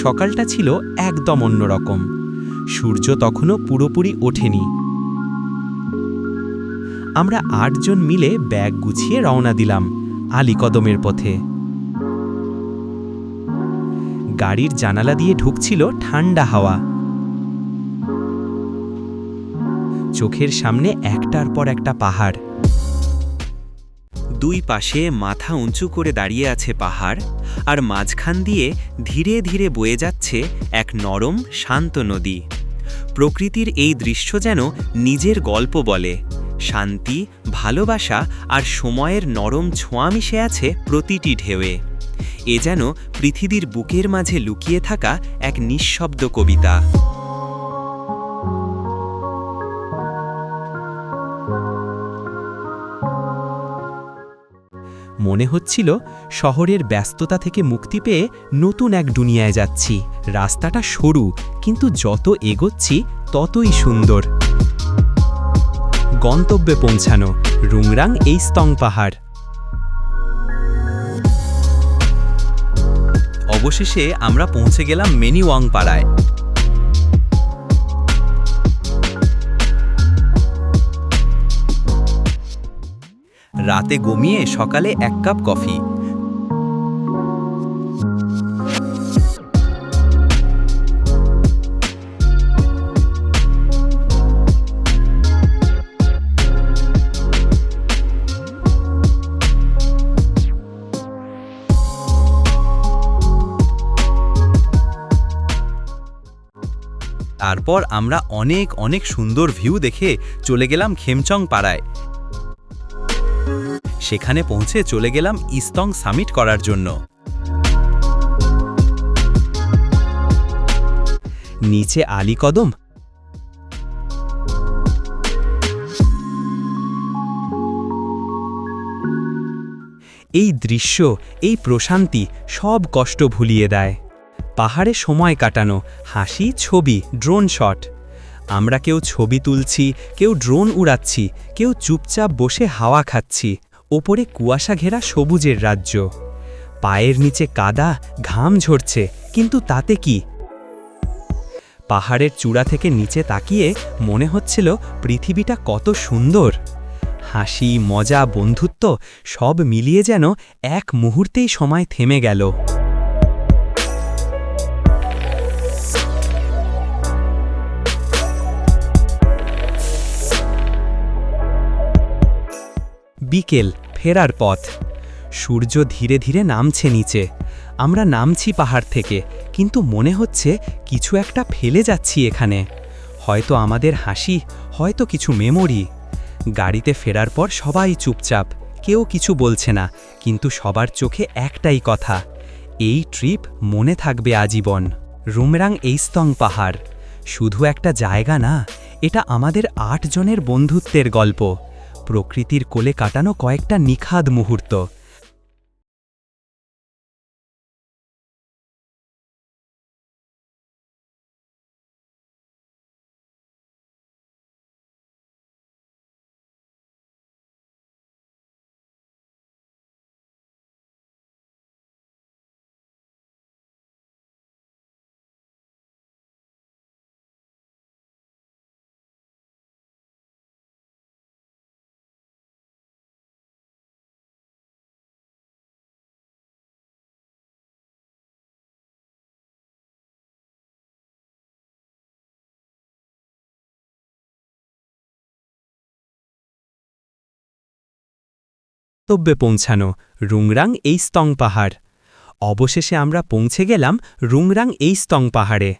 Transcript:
সকালটা ছিল একদম অন্যরকম। সূর্য তখনও পুরোপুরি ওঠেনি। আমরা ৮ জন মিলে ব্যাগ গুছিয়ে রওনা দিলাম আলীকদমের পথে। গাড়ির জানালা দিয়ে ঢুকছিল ঠান্ডা হাওয়া। চোখের সামনে একটার পর একটা পাহাড়। দুই পাশে মাথা উঁচু করে দাঁড়িয়ে আছে পাহাড়, আর মাঝখান দিয়ে ধীরে ধীরে বয়ে যাচ্ছে এক নরম শান্ত নদী। প্রকৃতির এই দৃশ্য যেন নিজের গল্প বলে। শান্তি, ভালোবাসা আর সময়ের নরম ছোঁয়া মিশে আছে প্রতিটি ঢেউয়ে। এ যেন পৃথিবীর বুকের মাঝে লুকিয়ে থাকা এক নিঃশব্দ কবিতা। মনে হচ্ছিল শহরের ব্যস্ততা থেকে মুক্তি পেয়ে নতুন এক দুনিয়ায় যাচ্ছি। রাস্তাটা সরু, কিন্তু যত এগোচ্ছি ততই সুন্দর। গন্তব্যে পৌঁছানো রুংরাং এইস্তং পাহাড়। অবশেষে আমরা পৌঁছে গেলাম মেনিওয়াং পাড়ায়। রাতে ঘুমিয়ে সকালে ১ কাপ কফি। তারপর আমরা অনেক অনেক সুন্দর ভিউ দেখে চলে গেলাম খেমচং পাড়ায়। সেখানে পৌঁছে চলে গেলাম ইস্তং সামিট করার জন্য। নিচে আলীকদম, এই দৃশ্য, এই প্রশান্তি সব কষ্ট ভুলিয়ে দেয়। পাহাড়ে সময় কাটানো, হাসি, ছবি, ড্রোন শট। আমরা কেউ ছবি তুলছি, কেউ ড্রোন উড়াচ্ছি, কেউ চুপচাপ বসে হাওয়া খাচ্ছি। ওপরে কুয়াশা ঘেরা সবুজের রাজ্য। পায়ের নিচে কাদা, ঘাম ঝরছে, কিন্তু তাতে কি? পাহাড়ের চূড়া থেকে নিচে তাকিয়ে মনে হচ্ছিল পৃথিবীটা কত সুন্দর। হাসি, মজা, বন্ধুত্ব সব মিলিয়ে যেন এক মুহূর্তেই সময় থেমে গেল। বিকেল, ফেরার পথ। সূর্য ধীরে ধীরে নামছে নিচে। আমরা নামছি পাহাড় থেকে, কিন্তু মনে হচ্ছে কিছু একটা ফেলে যাচ্ছি এখানে। হয়তো আমাদের হাসি, হয়তো কিছু মেমোরি। গাড়িতে ফেরার পর সবাই চুপচাপ, কেউ কিছু বলছে না, কিন্তু সবার চোখে একটাই কথা, এই ট্রিপ মনে থাকবে আজীবন। রুমরাং এইস্তং পাহাড় শুধু একটা জায়গা না, এটা আমাদের ৮ জনের বন্ধুত্বের গল্প। প্রকৃতির কোলে কাটানো কয়েকটা নিখাদ মুহূর্ত। গন্তব্যে পৌঁছানো রুংরাং এইস্তং পাহাড়। অবশেষে আমরা পৌঁছে গেলাম রুংরাং এইস্তং পাহাড়ে।